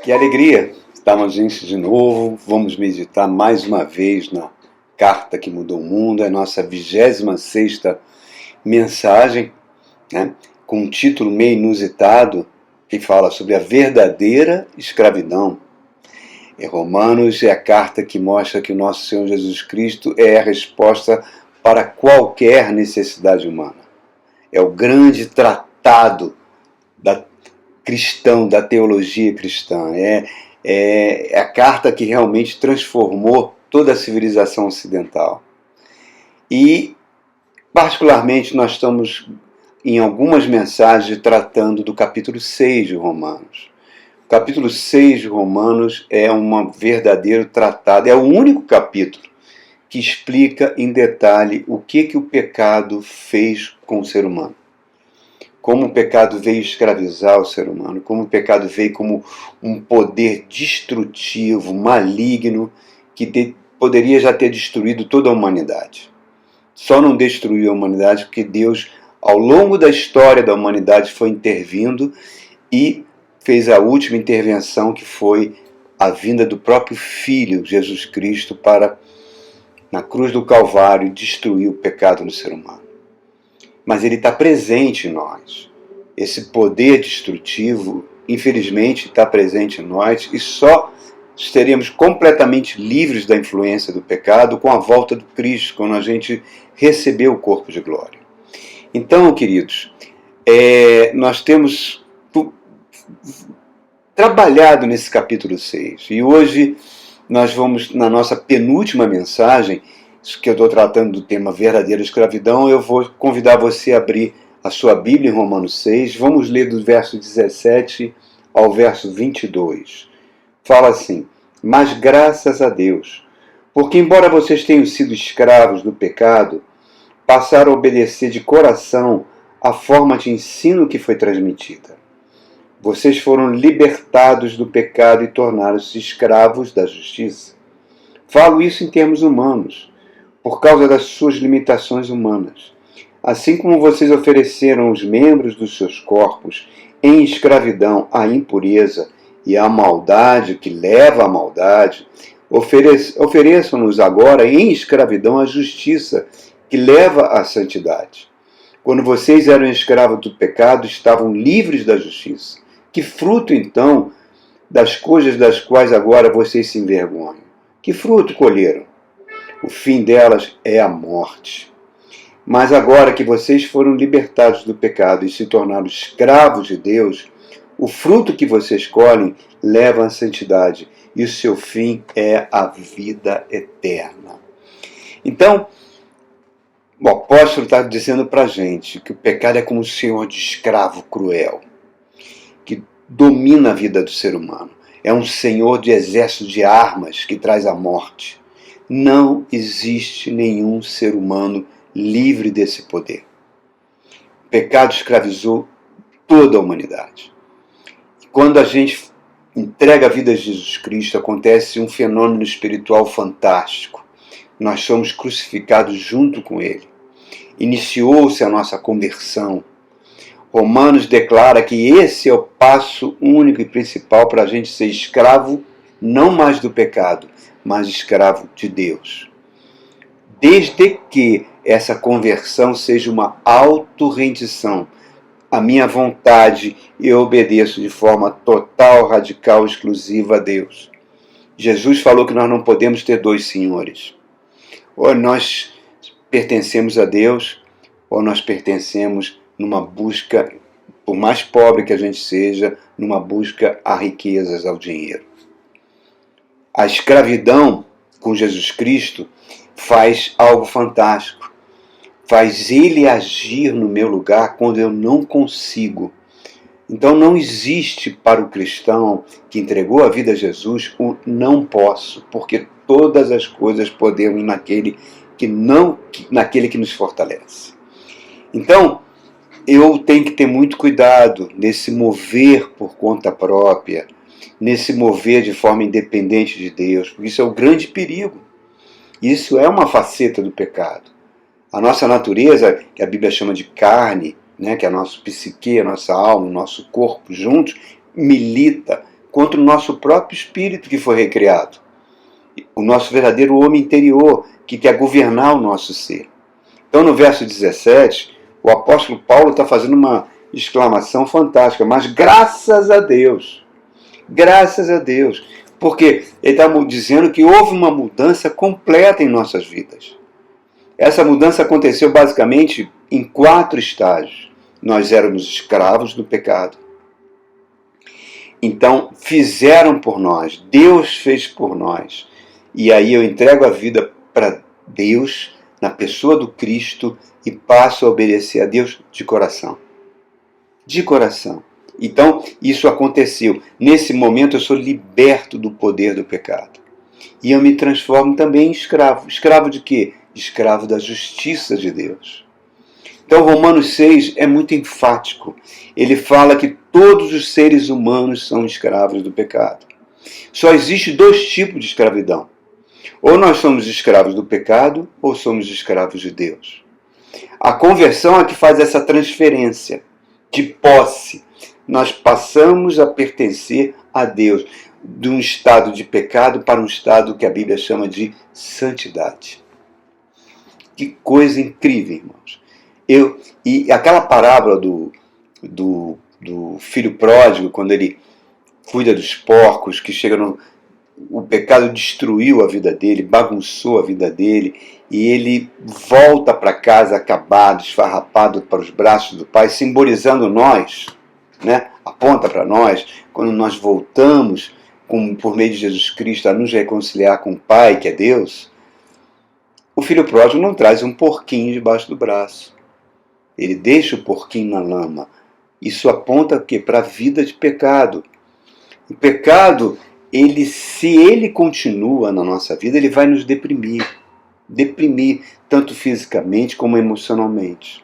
Que alegria estarmos juntos de novo. Vamos meditar mais uma vez na Carta que Mudou o Mundo, a nossa 26ª mensagem, né, com um título meio inusitado, que fala sobre a verdadeira escravidão. Romanos é a carta que mostra que o nosso Senhor Jesus Cristo é a resposta para qualquer necessidade humana. É o grande tratado cristão, da teologia cristã. É a carta que realmente transformou toda a civilização ocidental. E, particularmente, nós estamos em algumas mensagens tratando do capítulo 6 de Romanos. O capítulo 6 de Romanos é um verdadeiro tratado, é o único capítulo que explica em detalhe o que o pecado fez com o ser humano. Como o pecado veio escravizar o ser humano, como o pecado veio como um poder destrutivo, maligno, que poderia já ter destruído toda a humanidade. Só não destruiu a humanidade porque Deus, ao longo da história da humanidade, foi intervindo e fez a última intervenção, que foi a vinda do próprio Filho, Jesus Cristo, para, na cruz do Calvário, destruir o pecado no ser humano. Mas ele está presente em nós. Esse poder destrutivo, infelizmente, está presente em nós, e só seremos completamente livres da influência do pecado com a volta do Cristo, quando a gente receber o corpo de glória. Então, queridos, nós temos trabalhado nesse capítulo 6, e hoje nós vamos, na nossa penúltima mensagem, que eu estou tratando do tema verdadeira escravidão, eu vou convidar você a abrir a sua Bíblia em Romanos 6. Vamos ler do verso 17 ao verso 22. Fala assim: mas graças a Deus, porque embora vocês tenham sido escravos do pecado, passaram a obedecer de coração a forma de ensino que foi transmitida. Vocês foram libertados do pecado e tornaram-se escravos da justiça. Falo isso em termos humanos, por causa das suas limitações humanas. Assim como vocês ofereceram os membros dos seus corpos em escravidão à impureza e à maldade que leva à maldade, ofereçam-nos agora em escravidão à justiça que leva à santidade. Quando vocês eram escravos do pecado, estavam livres da justiça. Que fruto, então, das coisas das quais agora vocês se envergonham? Que fruto colheram? O fim delas é a morte. Mas agora que vocês foram libertados do pecado e se tornaram escravos de Deus, o fruto que vocês colhem leva à santidade, e o seu fim é a vida eterna. Então, o apóstolo está dizendo para a gente que o pecado é como um senhor de escravo cruel, que domina a vida do ser humano. É um senhor de exército de armas que traz a morte. Não existe nenhum ser humano livre desse poder. O pecado escravizou toda a humanidade. E quando a gente entrega a vida a Jesus Cristo, acontece um fenômeno espiritual fantástico. Nós somos crucificados junto com Ele. Iniciou-se a nossa conversão. Romanos declara que esse é o passo único e principal para a gente ser escravo, não mais do pecado, mas escravo de Deus. Desde que essa conversão seja uma autorrendição, a minha vontade, eu obedeço de forma total, radical, exclusiva a Deus. Jesus falou que nós não podemos ter dois senhores. Ou nós pertencemos a Deus, ou nós pertencemos numa busca, por mais pobre que a gente seja, numa busca a riquezas, ao dinheiro. A escravidão com Jesus Cristo faz algo fantástico. Faz Ele agir no meu lugar quando eu não consigo. Então não existe para o cristão que entregou a vida a Jesus o não posso, porque todas as coisas podemos naquele que nos fortalece. Então, eu tenho que ter muito cuidado nesse mover por conta própria, nesse mover de forma independente de Deus, porque isso é o grande perigo. Isso é uma faceta do pecado. A nossa natureza, que a Bíblia chama de carne, né, que é a nossa psique, a nossa alma, o nosso corpo juntos, milita contra o nosso próprio espírito que foi recriado, o nosso verdadeiro homem interior que quer governar o nosso ser. Então, no verso 17, o apóstolo Paulo está fazendo uma exclamação fantástica, mas graças a Deus, porque ele está dizendo que houve uma mudança completa em nossas vidas. Essa mudança aconteceu basicamente em 4 estágios. Nós éramos escravos do pecado. Então, fizeram por nós, Deus fez por nós. E aí eu entrego a vida para Deus, na pessoa do Cristo, e passo a obedecer a Deus de coração. De coração. Então, isso aconteceu. Nesse momento, eu sou liberto do poder do pecado. E eu me transformo também em escravo. Escravo de quê? Escravo da justiça de Deus. Então, Romanos 6 é muito enfático. Ele fala que todos os seres humanos são escravos do pecado. Só existe 2 tipos de escravidão. Ou nós somos escravos do pecado, ou somos escravos de Deus. A conversão é que faz essa transferência de posse. Nós passamos a pertencer a Deus, de um estado de pecado para um estado que a Bíblia chama de santidade. Que coisa incrível, irmãos. E aquela parábola do filho pródigo, quando ele cuida dos porcos, que chega no... O pecado destruiu a vida dele, bagunçou a vida dele, e ele volta para casa acabado, esfarrapado para os braços do Pai, simbolizando nós, né? Aponta para nós, quando nós voltamos, por meio de Jesus Cristo, a nos reconciliar com o Pai, que é Deus. O filho pródigo não traz um porquinho debaixo do braço. Ele deixa o porquinho na lama. Isso aponta o quê? Para a vida de pecado. O pecado, se ele continua na nossa vida, ele vai nos deprimir. Deprimir, tanto fisicamente como emocionalmente.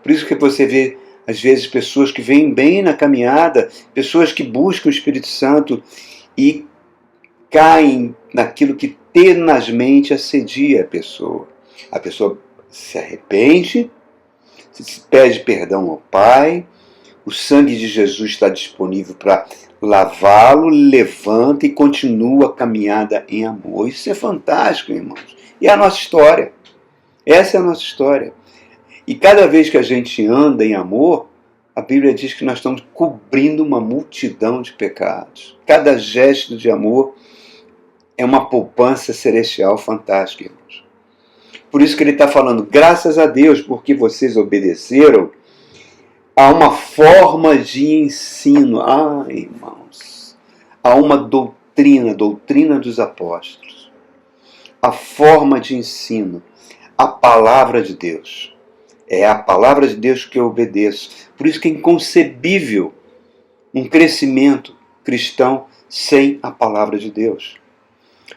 Por isso que você vê, às vezes, pessoas que vêm bem na caminhada, pessoas que buscam o Espírito Santo e caem naquilo que tenazmente assedia a pessoa. A pessoa se arrepende, pede perdão ao Pai, o sangue de Jesus está disponível para lavá-lo, levanta e continua a caminhada em amor. Isso é fantástico, irmãos. E é a nossa história. Essa é a nossa história. E cada vez que a gente anda em amor, a Bíblia diz que nós estamos cobrindo uma multidão de pecados. Cada gesto de amor é uma poupança celestial fantástica, irmãos. Por isso que ele está falando, graças a Deus, porque vocês obedeceram a uma forma de ensino. Irmãos, a uma doutrina dos apóstolos. A forma de ensino, a palavra de Deus. É a palavra de Deus que eu obedeço. Por isso que é inconcebível um crescimento cristão sem a palavra de Deus.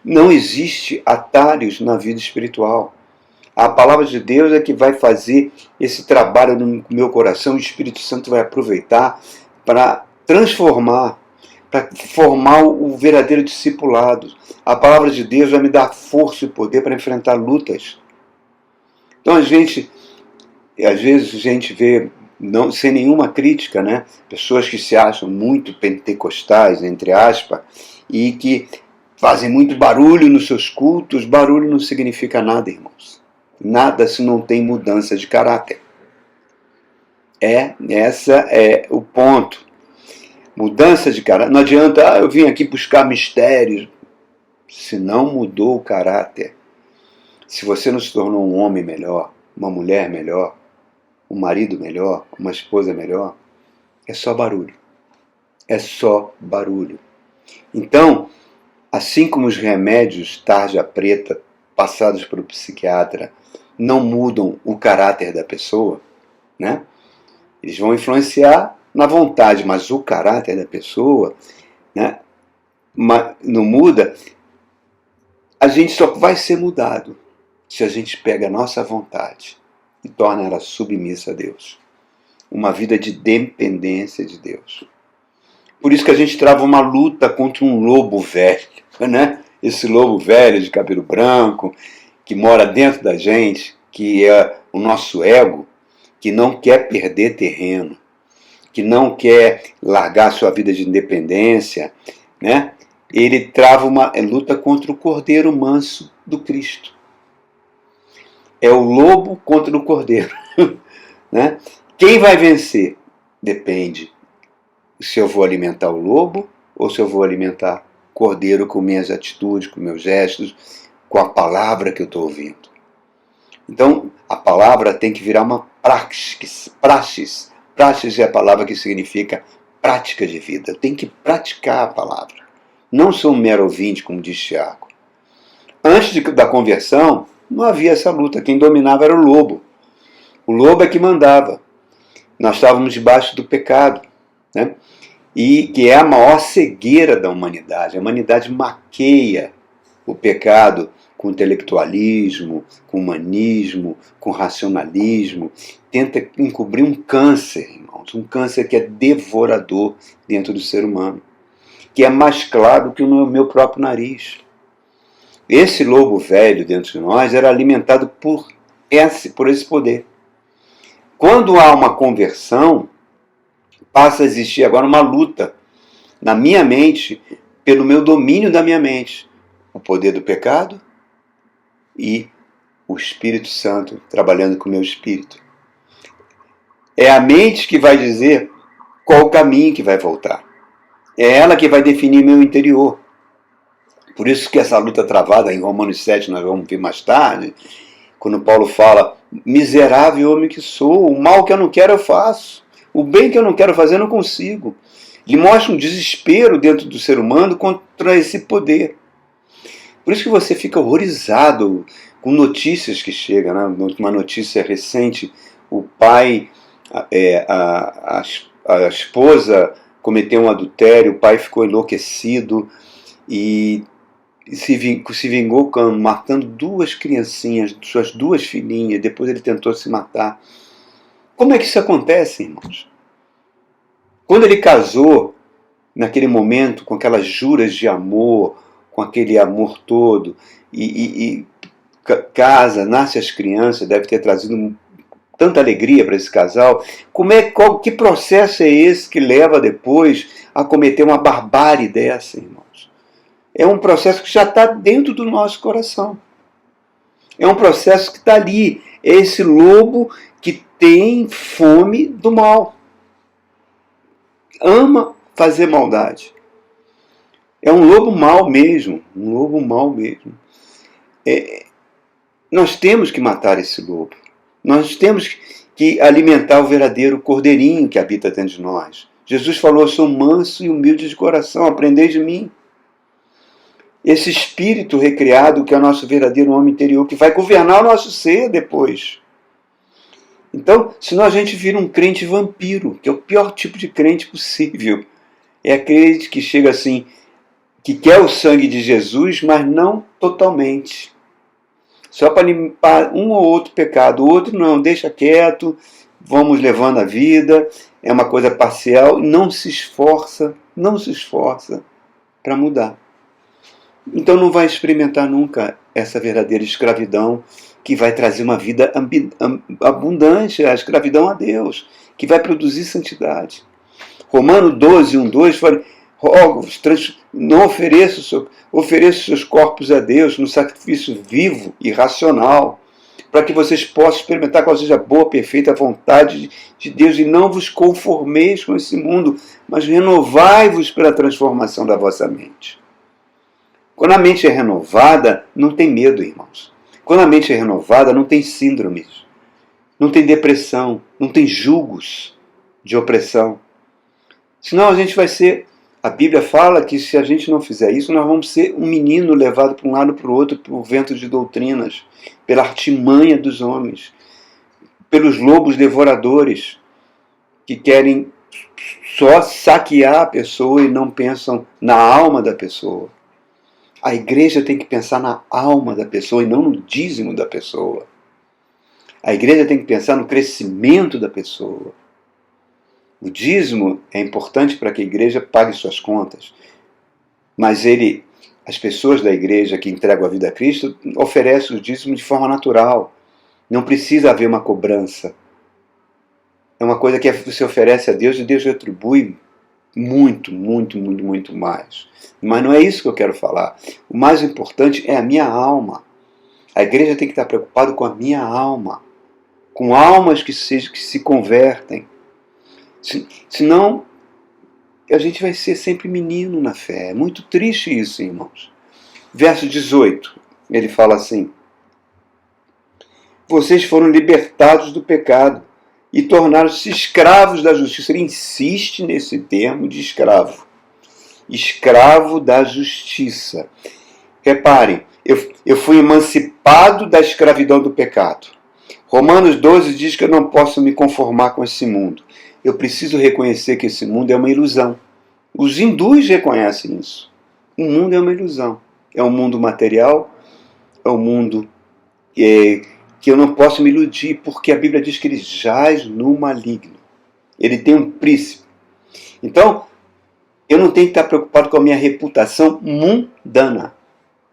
Não existe atalhos na vida espiritual. A palavra de Deus é que vai fazer esse trabalho no meu coração. O Espírito Santo vai aproveitar para transformar, para formar o verdadeiro discipulado. A palavra de Deus vai me dar força e poder para enfrentar lutas. Então às vezes a gente vê, não, sem nenhuma crítica, né? Pessoas que se acham muito pentecostais, entre aspas, e que fazem muito barulho nos seus cultos. Barulho não significa nada, irmãos. Nada se não tem mudança de caráter. Essa é o ponto. Mudança de caráter. Não adianta, eu vim aqui buscar mistérios. Se não mudou o caráter, se você não se tornou um homem melhor, uma mulher melhor, um marido melhor, uma esposa melhor, é só barulho. É só barulho. Então, assim como os remédios tarja preta passados por um psiquiatra não mudam o caráter da pessoa, né? Eles vão influenciar na vontade, mas o caráter da pessoa, né, não muda. A gente só vai ser mudado se a gente pega a nossa vontade e torna ela submissa a Deus. Uma vida de dependência de Deus. Por isso que a gente trava uma luta contra um lobo velho, né? Esse lobo velho de cabelo branco, que mora dentro da gente, que é o nosso ego, que não quer perder terreno, que não quer largar sua vida de independência, né? Ele trava uma luta contra o cordeiro manso do Cristo. É o lobo contra o cordeiro. Né? Quem vai vencer? Depende se eu vou alimentar o lobo ou se eu vou alimentar o cordeiro com minhas atitudes, com meus gestos, com a palavra que eu estou ouvindo. Então, a palavra tem que virar uma praxis. Praxis é a palavra que significa prática de vida. Eu tenho que praticar a palavra. Não sou um mero ouvinte, como diz Tiago. Antes da conversão, não havia essa luta. Quem dominava era o lobo. O lobo é que mandava. Nós estávamos debaixo do pecado, né? E que é a maior cegueira da humanidade. A humanidade maqueia o pecado com intelectualismo, com humanismo, com racionalismo. Tenta encobrir um câncer, irmãos. Um câncer que é devorador dentro do ser humano. Que é mais claro que o meu próprio nariz. Esse lobo velho dentro de nós era alimentado por esse poder. Quando há uma conversão, passa a existir agora uma luta na minha mente, pelo meu domínio da minha mente. O poder do pecado e o Espírito Santo trabalhando com o meu espírito. É a mente que vai dizer qual o caminho que vai voltar. É ela que vai definir meu interior. Por isso que essa luta travada em Romanos 7, nós vamos ver mais tarde, quando Paulo fala, miserável homem que sou, o mal que eu não quero eu faço, o bem que eu não quero fazer eu não consigo. Ele mostra um desespero dentro do ser humano contra esse poder. Por isso que você fica horrorizado com notícias que chegam, né? Uma notícia recente, o pai, a esposa cometeu um adultério, o pai ficou enlouquecido e se vingou matando duas criancinhas, suas duas filhinhas, depois ele tentou se matar. Como é que isso acontece, irmãos? Quando ele casou, naquele momento, com aquelas juras de amor, com aquele amor todo, e casa, nasce as crianças, deve ter trazido tanta alegria para esse casal. Que processo é esse que leva depois a cometer uma barbárie dessa, irmãos? É um processo que já está dentro do nosso coração. É um processo que está ali. É esse lobo que tem fome do mal. Ama fazer maldade. É um lobo mau mesmo. Um lobo mau mesmo. Nós temos que matar esse lobo. Nós temos que alimentar o verdadeiro cordeirinho que habita dentro de nós. Jesus falou, eu sou manso e humilde de coração, aprendei de mim. Esse espírito recriado que é o nosso verdadeiro homem interior, que vai governar o nosso ser depois. Então, senão a gente vira um crente vampiro, que é o pior tipo de crente possível. É aquele que chega assim, que quer o sangue de Jesus, mas não totalmente. Só para limpar um ou outro pecado. O outro não, deixa quieto, vamos levando a vida, é uma coisa parcial, não se esforça para mudar. Então não vai experimentar nunca essa verdadeira escravidão que vai trazer uma vida abundante, a escravidão a Deus, que vai produzir santidade. Romano 12, 1, 2 fala, rogo-vos, não ofereçam seus corpos a Deus no sacrifício vivo e racional, para que vocês possam experimentar qual seja a boa, perfeita vontade de Deus, e não vos conformeis com esse mundo, mas renovai-vos pela transformação da vossa mente. Quando a mente é renovada, não tem medo, irmãos. Quando a mente é renovada, não tem síndromes, não tem depressão, não tem julgos de opressão. Senão a gente vai ser... A Bíblia fala que se a gente não fizer isso, nós vamos ser um menino levado para um lado para o outro por vento de doutrinas, pela artimanha dos homens, pelos lobos devoradores que querem só saquear a pessoa e não pensam na alma da pessoa. A igreja tem que pensar na alma da pessoa e não no dízimo da pessoa. A igreja tem que pensar no crescimento da pessoa. O dízimo é importante para que a igreja pague suas contas, mas as pessoas da igreja que entregam a vida a Cristo oferecem o dízimo de forma natural. Não precisa haver uma cobrança. É uma coisa que você oferece a Deus e Deus retribui Muito, muito, muito, muito mais. Mas não é isso que eu quero falar. O mais importante é a minha alma. A igreja tem que estar preocupada com a minha alma, com almas que se convertem. Senão, a gente vai ser sempre menino na fé. É muito triste isso, irmãos. Verso 18, ele fala assim: vocês foram libertados do pecado e tornaram-se escravos da justiça. Ele insiste nesse termo de escravo. Escravo da justiça. Reparem, eu fui emancipado da escravidão do pecado. Romanos 12 diz que eu não posso me conformar com esse mundo. Eu preciso reconhecer que esse mundo é uma ilusão. Os hindus reconhecem isso. O mundo é uma ilusão. É um mundo material, é um mundo que eu não posso me iludir, porque a Bíblia diz que ele jaz no maligno. Ele tem um príncipe. Então, eu não tenho que estar preocupado com a minha reputação mundana.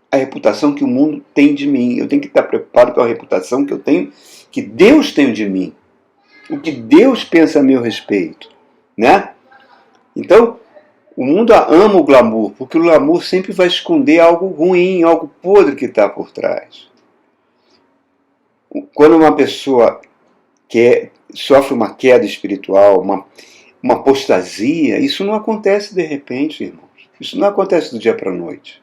A reputação que o mundo tem de mim. Eu tenho que estar preocupado com a reputação que eu tenho, que Deus tem de mim. O que Deus pensa a meu respeito. Né? Então, o mundo ama o glamour, porque o glamour sempre vai esconder algo ruim, algo podre que está por trás. Quando uma pessoa sofre uma queda espiritual, uma apostasia, isso não acontece de repente, irmãos. Isso não acontece do dia para a noite.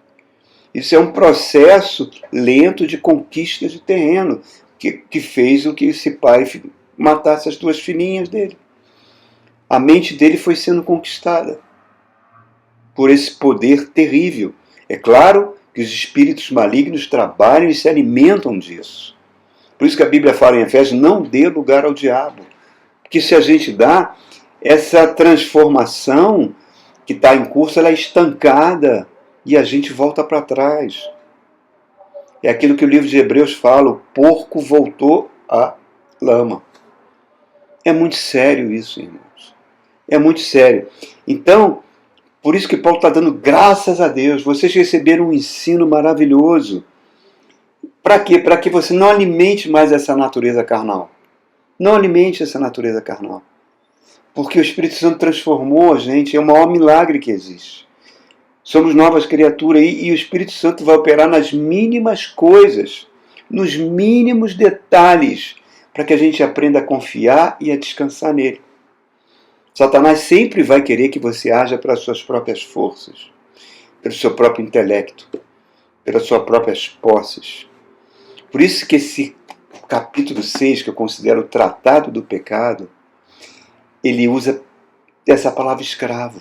Isso é um processo lento de conquista de terreno, que fez o que esse pai matasse as duas filhinhas dele. A mente dele foi sendo conquistada por esse poder terrível. É claro que os espíritos malignos trabalham e se alimentam disso. Por isso que a Bíblia fala em Efésios: não dê lugar ao diabo. Porque se a gente dá, essa transformação que está em curso, ela é estancada e a gente volta para trás. É aquilo que o livro de Hebreus fala: o porco voltou à lama. É muito sério isso, irmãos. É muito sério. Então, por isso que Paulo está dando graças a Deus. Vocês receberam um ensino maravilhoso. Para quê? Para que você não alimente mais essa natureza carnal. Não alimente essa natureza carnal. Porque o Espírito Santo transformou a gente, é o maior milagre que existe. Somos novas criaturas e o Espírito Santo vai operar nas mínimas coisas, nos mínimos detalhes, para que a gente aprenda a confiar e a descansar nele. Satanás sempre vai querer que você haja pelas suas próprias forças, pelo seu próprio intelecto, pelas suas próprias posses. Por isso que esse capítulo 6, que eu considero o tratado do pecado, ele usa essa palavra escravo.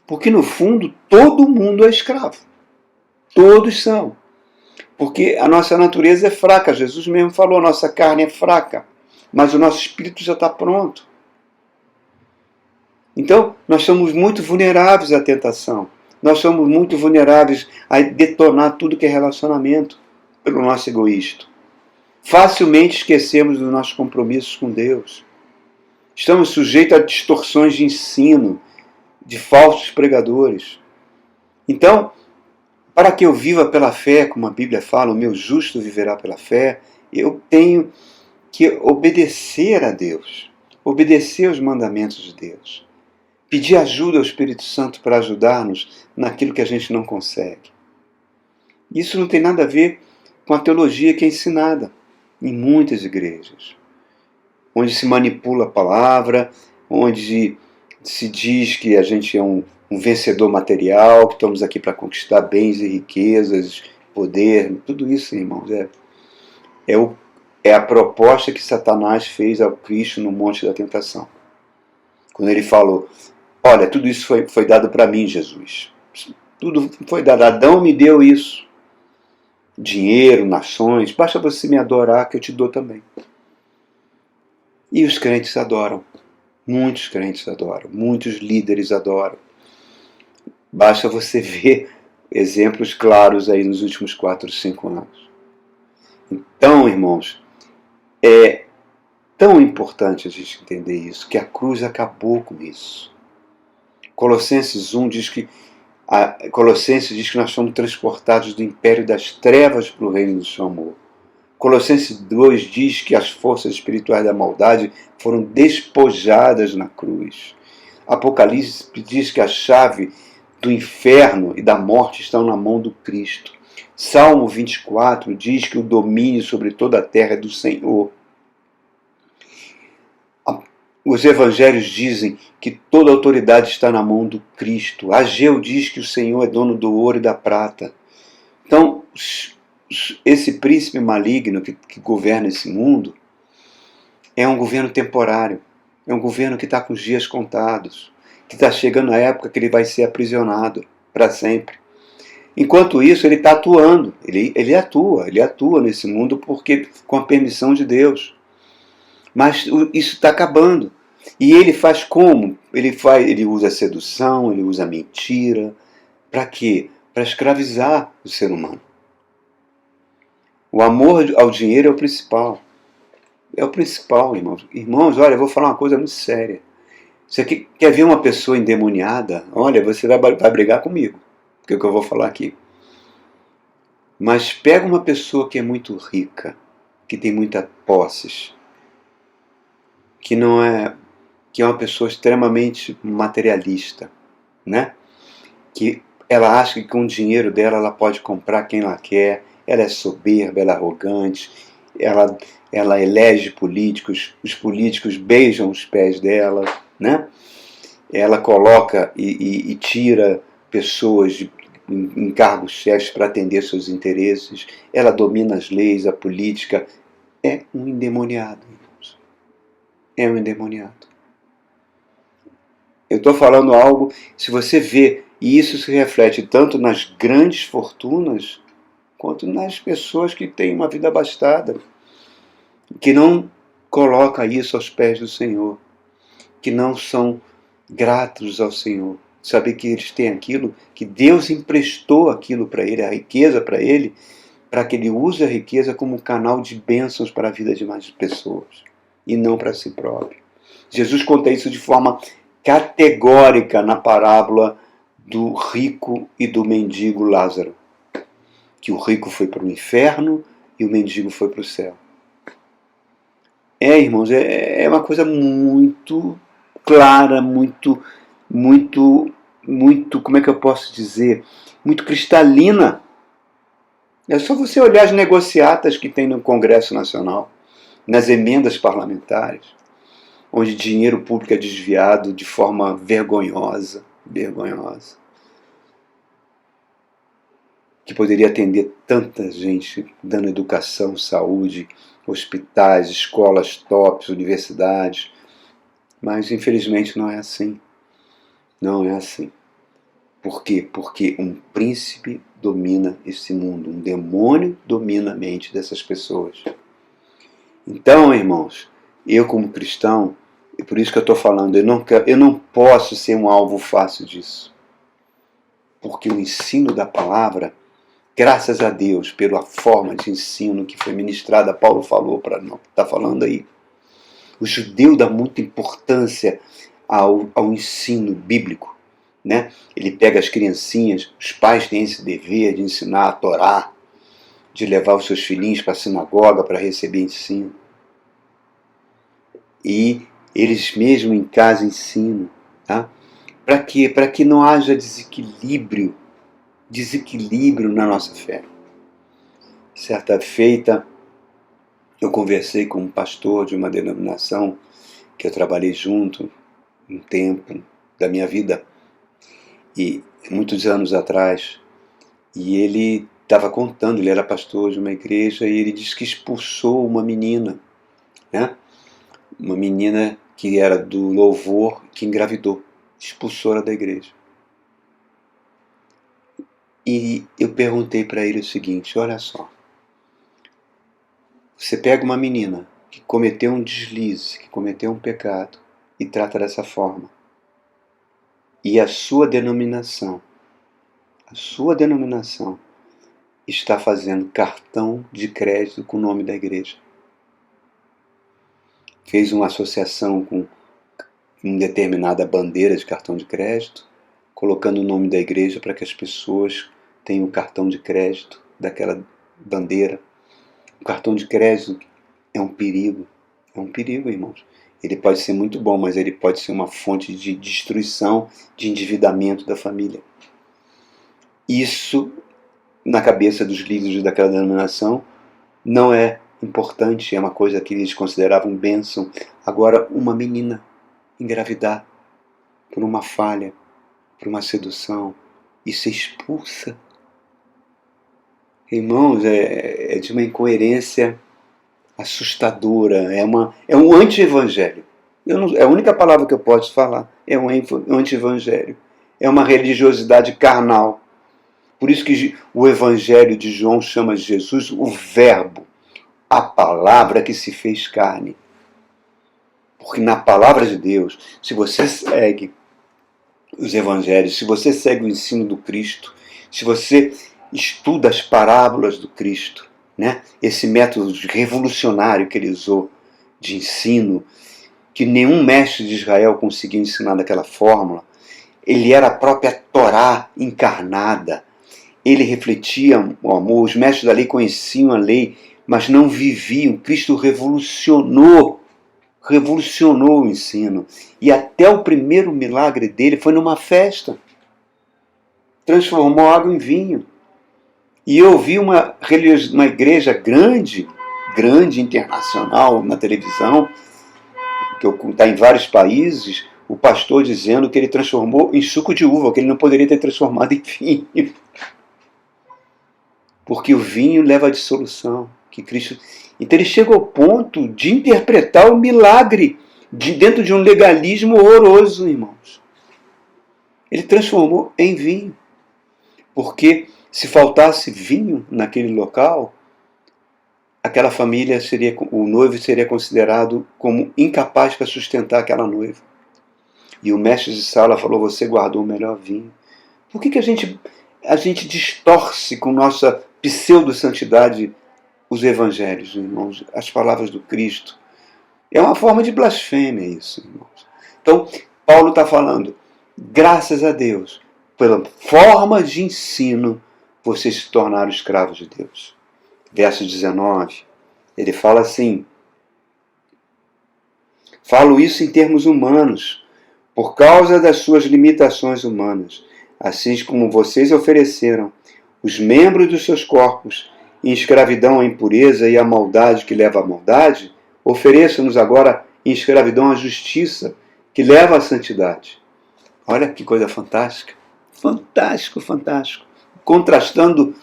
Porque no fundo todo mundo é escravo. Todos são. Porque a nossa natureza é fraca. Jesus mesmo falou: a nossa carne é fraca, mas o nosso espírito já está pronto. Então, nós somos muito vulneráveis à tentação. Nós somos muito vulneráveis a detonar tudo que é relacionamento pelo nosso egoísmo. Facilmente esquecemos dos nossos compromissos com Deus. Estamos sujeitos a distorções de ensino, de falsos pregadores. Então, para que eu viva pela fé, como a Bíblia fala, o meu justo viverá pela fé, eu tenho que obedecer a Deus, obedecer aos mandamentos de Deus, pedir ajuda ao Espírito Santo para ajudar-nos naquilo que a gente não consegue. Isso não tem nada a ver com a teologia que é ensinada em muitas igrejas, onde se manipula a palavra, onde se diz que a gente é um vencedor material, que estamos aqui para conquistar bens e riquezas, poder. Tudo isso, irmãos, é a proposta que Satanás fez ao Cristo no Monte da Tentação. Quando ele falou: olha, tudo isso foi dado para mim, Jesus. Tudo foi dado. Adão me deu isso. Dinheiro, nações, basta você me adorar que eu te dou também. E os crentes adoram. Muitos crentes adoram. Muitos líderes adoram. Basta você ver exemplos claros aí nos últimos 4, 5 anos. Então, irmãos, é tão importante a gente entender isso, que a cruz acabou com isso. Colossenses 1 diz que Colossenses diz que nós somos transportados do império das trevas para o reino do seu amor. Colossenses 2 diz que as forças espirituais da maldade foram despojadas na cruz. Apocalipse diz que a chave do inferno e da morte estão na mão do Cristo. Salmo 24 diz que o domínio sobre toda a terra é do Senhor. Os evangelhos dizem que toda a autoridade está na mão do Cristo. Ageu diz que o Senhor é dono do ouro e da prata. Então, esse príncipe maligno que governa esse mundo é um governo temporário. É um governo que está com os dias contados. Que está chegando a época que ele vai ser aprisionado para sempre. Enquanto isso, ele está atuando. Ele atua nesse mundo porque com a permissão de Deus. Mas isso está acabando. E ele faz como? Ele usa a sedução, ele usa a mentira. Para quê? Para escravizar o ser humano. O amor ao dinheiro é o principal. É o principal, irmãos. Irmãos, olha, eu vou falar uma coisa muito séria. Você quer ver uma pessoa endemoniada? Olha, você vai brigar comigo. Porque é o que eu vou falar aqui. Mas pega uma pessoa que é muito rica, que tem muitas posses, que é uma pessoa extremamente materialista, né? Que ela acha que com o dinheiro dela ela pode comprar quem ela quer, ela é soberba, ela é arrogante, ela elege políticos, os políticos beijam os pés dela, né? Ela coloca e tira pessoas em cargos chefes para atender seus interesses, ela domina as leis, a política. É um endemoniado, irmãos. É um endemoniado. Eu estou falando algo, se você vê, e isso se reflete tanto nas grandes fortunas, quanto nas pessoas que têm uma vida abastada, que não colocam isso aos pés do Senhor, que não são gratos ao Senhor. Saber que eles têm aquilo, que Deus emprestou aquilo para ele, a riqueza para ele, para que ele use a riqueza como um canal de bênçãos para a vida de mais pessoas, e não para si próprio. Jesus conta isso de forma categórica na parábola do rico e do mendigo Lázaro. Que o rico foi para o inferno e o mendigo foi para o céu. Irmãos, é uma coisa muito clara, muito, como é que eu posso dizer? Muito cristalina. É só você olhar as negociatas que tem no Congresso Nacional, nas emendas parlamentares, onde dinheiro público é desviado de forma vergonhosa, que poderia atender tanta gente, dando educação, saúde, hospitais, escolas tops, universidades. Mas, infelizmente, não é assim. Não é assim. Por quê? Porque um príncipe domina esse mundo, um demônio domina a mente dessas pessoas. Então, irmãos, eu como cristão, e por isso que eu estou falando, eu não posso ser um alvo fácil disso. Porque o ensino da palavra, graças a Deus pela forma de ensino que foi ministrada, Paulo falou para nós, está falando aí. O judeu dá muita importância ao ensino bíblico. Né? Ele pega as criancinhas, os pais têm esse dever de ensinar a Torá, de levar os seus filhinhos para a sinagoga para receber ensino. E eles mesmo em casa ensinam. Tá? Para quê? Para que não haja desequilíbrio na nossa fé. Certa feita, eu conversei com um pastor de uma denominação que eu trabalhei junto um tempo da minha vida, e muitos anos atrás, e ele estava contando, ele era pastor de uma igreja, e ele disse que expulsou uma menina, né? Uma menina que era do louvor, que engravidou, expulsou ela da igreja. E eu perguntei para ele o seguinte, olha só, você pega uma menina que cometeu um deslize, que cometeu um pecado, e trata dessa forma, e a sua denominação está fazendo cartão de crédito com o nome da igreja. Fez uma associação com uma determinada bandeira de cartão de crédito, colocando o nome da igreja para que as pessoas tenham o cartão de crédito daquela bandeira. O cartão de crédito é um perigo, irmãos. Ele pode ser muito bom, mas ele pode ser uma fonte de destruição, de endividamento da família. Isso, na cabeça dos líderes daquela denominação, não é importante, é uma coisa que eles consideravam bênção. Agora, uma menina engravidar por uma falha, por uma sedução, e ser expulsa, irmãos, é de uma incoerência assustadora, é um anti-evangelho. É a única palavra que eu posso falar, é um anti-evangelho. É uma religiosidade carnal. Por isso que o evangelho de João chama Jesus o verbo, a palavra que se fez carne. Porque na palavra de Deus, se você segue os evangelhos, se você segue o ensino do Cristo, se você estuda as parábolas do Cristo, né? Esse método revolucionário que ele usou de ensino, que nenhum mestre de Israel conseguiu ensinar daquela fórmula, ele era a própria Torá encarnada. Ele refletia o amor, os mestres da lei conheciam a lei, mas não viviam. Cristo revolucionou o ensino. E até o primeiro milagre dele foi numa festa. Transformou água em vinho. E eu vi uma igreja grande, internacional, na televisão, que está em vários países, o pastor dizendo que ele transformou em suco de uva, que ele não poderia ter transformado em vinho. Porque o vinho leva à dissolução. Que Cristo... Então ele chega ao ponto de interpretar o milagre dentro de um legalismo horroroso, irmãos. Ele transformou em vinho. Porque se faltasse vinho naquele local, aquela família o noivo seria considerado como incapaz para sustentar aquela noiva. E o mestre de sala falou: você guardou o melhor vinho. Por que a gente distorce com nossa pseudo-santidade os evangelhos, irmãos, as palavras do Cristo? É uma forma de blasfêmia isso, irmãos. Então, Paulo está falando, graças a Deus, pela forma de ensino, vocês se tornaram escravos de Deus. Verso 19, ele fala assim: falo isso em termos humanos, por causa das suas limitações humanas, assim como vocês ofereceram os membros dos seus corpos em escravidão à impureza e à maldade que leva à maldade, ofereçam-nos agora em escravidão à justiça que leva à santidade. Olha que coisa fantástica. Fantástico, fantástico. Contrastando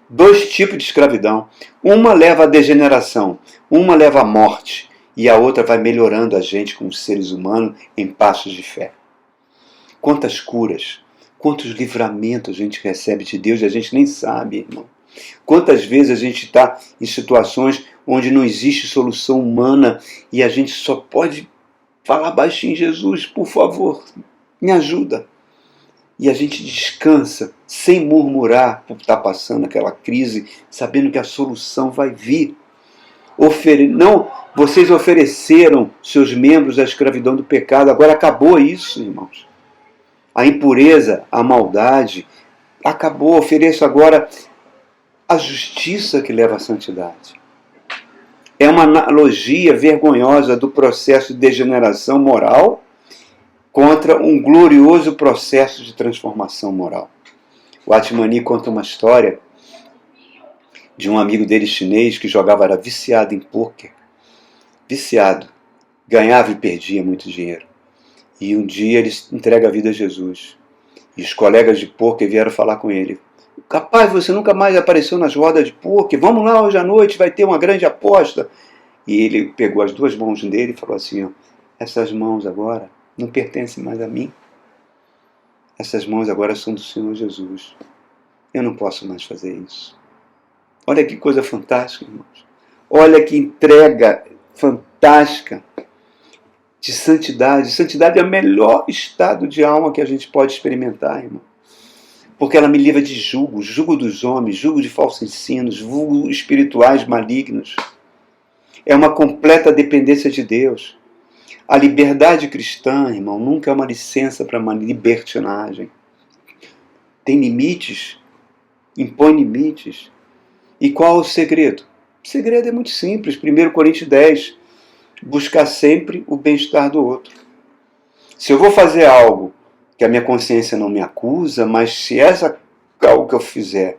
dois tipos de escravidão. Uma leva à degeneração, uma leva à morte, e a outra vai melhorando a gente como seres humanos em passos de fé. Quantas curas, quantos livramentos a gente recebe de Deus e a gente nem sabe, irmão. Quantas vezes a gente está em situações onde não existe solução humana e a gente só pode falar baixinho: Jesus, por favor, me ajuda. E a gente descansa, sem murmurar por estar passando aquela crise, sabendo que a solução vai vir. Não, vocês ofereceram seus membros à escravidão do pecado, agora acabou isso, irmãos. A impureza, a maldade, acabou. Ofereço agora a justiça que leva à santidade. É uma analogia vergonhosa do processo de degeneração moral contra um glorioso processo de transformação moral. O Atmani conta uma história de um amigo dele chinês que era viciado em pôquer. Viciado. Ganhava e perdia muito dinheiro. E um dia ele entrega a vida a Jesus. E os colegas de pôquer vieram falar com ele: capaz, você nunca mais apareceu nas rodas de pôquer, vamos lá hoje à noite, vai ter uma grande aposta. E ele pegou as duas mãos dele e falou assim: ó, essas mãos agora não pertencem mais a mim. Essas mãos agora são do Senhor Jesus. Eu não posso mais fazer isso. Olha que coisa fantástica, irmãos. Olha que entrega fantástica de santidade. Santidade é o melhor estado de alma que a gente pode experimentar, irmão. Porque ela me livra de jugo dos homens, jugo de falsos ensinos, jugo espirituais malignos. É uma completa dependência de Deus. A liberdade cristã, irmão, nunca é uma licença para uma libertinagem. Tem limites, impõe limites. E qual é o segredo? O segredo é muito simples. 1 Coríntios 10. buscar sempre o bem-estar do outro. Se eu vou fazer algo que a minha consciência não me acusa, mas se algo que eu fizer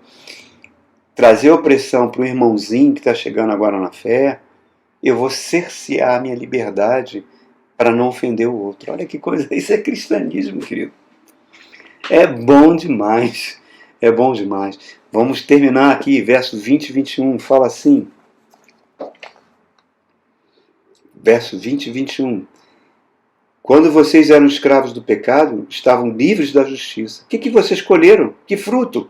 trazer opressão para o irmãozinho que está chegando agora na fé, eu vou cercear a minha liberdade para não ofender o outro. Olha que coisa, isso é cristianismo, querido. É bom demais, é bom demais. Vamos terminar aqui, versos 20 e 21, fala assim, verso 20 e 21. Quando vocês eram escravos do pecado, estavam livres da justiça. O que vocês escolheram? Que fruto?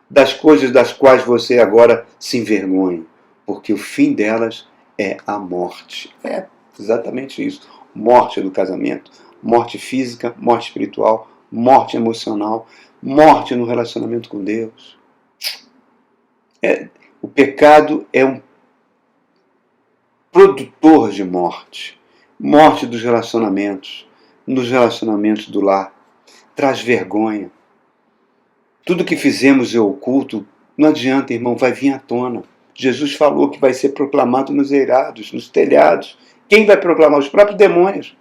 Das coisas das quais você agora se envergonha. Porque o fim delas é a morte. É exatamente isso. Morte do casamento, morte física, morte espiritual, morte emocional, morte no relacionamento com Deus. O pecado é um produtor de morte. Morte dos relacionamentos, nos relacionamentos do lar. Traz vergonha. Tudo que fizemos é oculto, não adianta, irmão, vai vir à tona. Jesus falou que vai ser proclamado nos eirados, nos telhados. Quem vai proclamar? Os próprios demônios.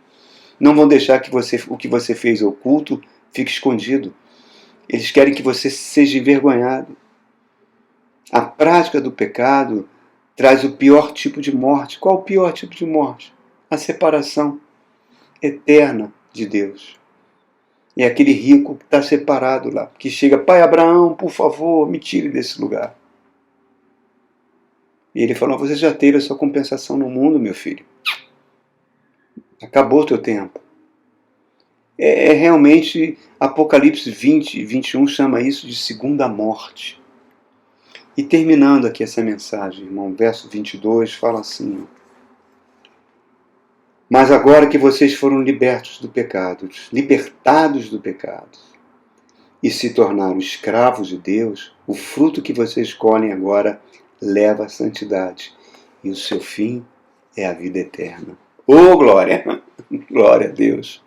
Não vão deixar que o que você fez oculto fique escondido. Eles querem que você seja envergonhado. A prática do pecado traz o pior tipo de morte. Qual o pior tipo de morte? A separação eterna de Deus. É aquele rico que está separado lá, que chega, pai Abraão, por favor, me tire desse lugar. E ele falou, você já teve a sua compensação no mundo, meu filho. Acabou o teu tempo. Realmente, Apocalipse 20 e 21 chama isso de segunda morte. E terminando aqui essa mensagem, irmão, verso 22 fala assim, mas agora que vocês foram libertados do pecado, e se tornaram escravos de Deus, o fruto que vocês colhem agora leva à santidade, e o seu fim é a vida eterna. Oh, glória! Glória a Deus!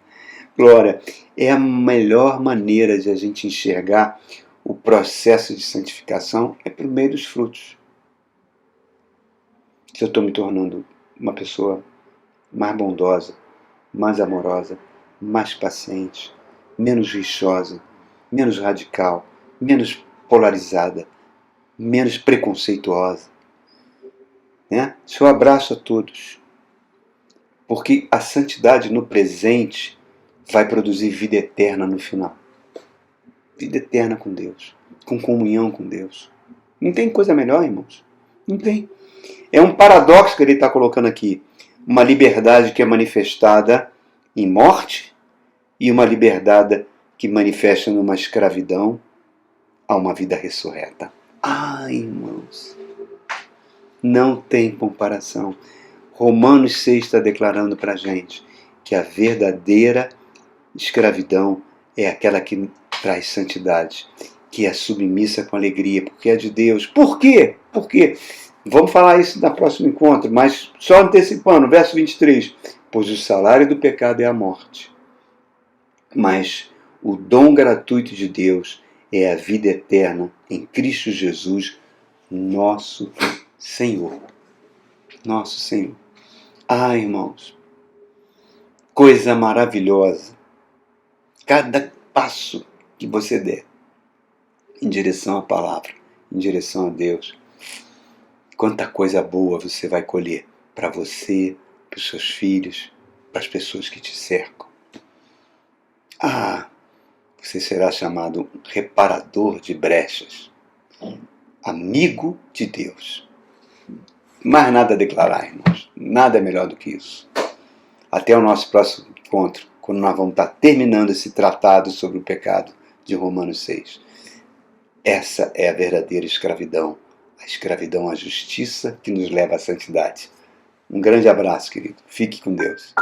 Glória! É a melhor maneira de a gente enxergar o processo de santificação é por meio dos frutos. Se eu estou me tornando uma pessoa mais bondosa, mais amorosa, mais paciente, menos rixosa, menos radical, menos polarizada, menos preconceituosa. Né? Se eu abraço a todos, porque a santidade no presente vai produzir vida eterna no final. Vida eterna com Deus, com comunhão com Deus. Não tem coisa melhor, irmãos? Não tem. É um paradoxo que ele está colocando aqui. Uma liberdade que é manifestada em morte e uma liberdade que manifesta numa escravidão a uma vida ressurreta. Irmãos, não tem comparação. Romanos 6 está declarando para a gente que a verdadeira escravidão é aquela que traz santidade, que é submissa com alegria, porque é de Deus. Por quê? Por quê? Vamos falar isso no próximo encontro, mas só antecipando, verso 23. Pois o salário do pecado é a morte, mas o dom gratuito de Deus é a vida eterna em Cristo Jesus, nosso Senhor. Nosso Senhor. Irmãos, coisa maravilhosa. Cada passo que você der em direção à palavra, em direção a Deus, quanta coisa boa você vai colher para você, para os seus filhos, para as pessoas que te cercam. Você será chamado reparador de brechas, amigo de Deus. Mais nada a declarar, irmãos. Nada é melhor do que isso. Até o nosso próximo encontro, quando nós vamos estar terminando esse tratado sobre o pecado de Romanos 6. Essa é a verdadeira escravidão. A escravidão à justiça que nos leva à santidade. Um grande abraço, querido. Fique com Deus.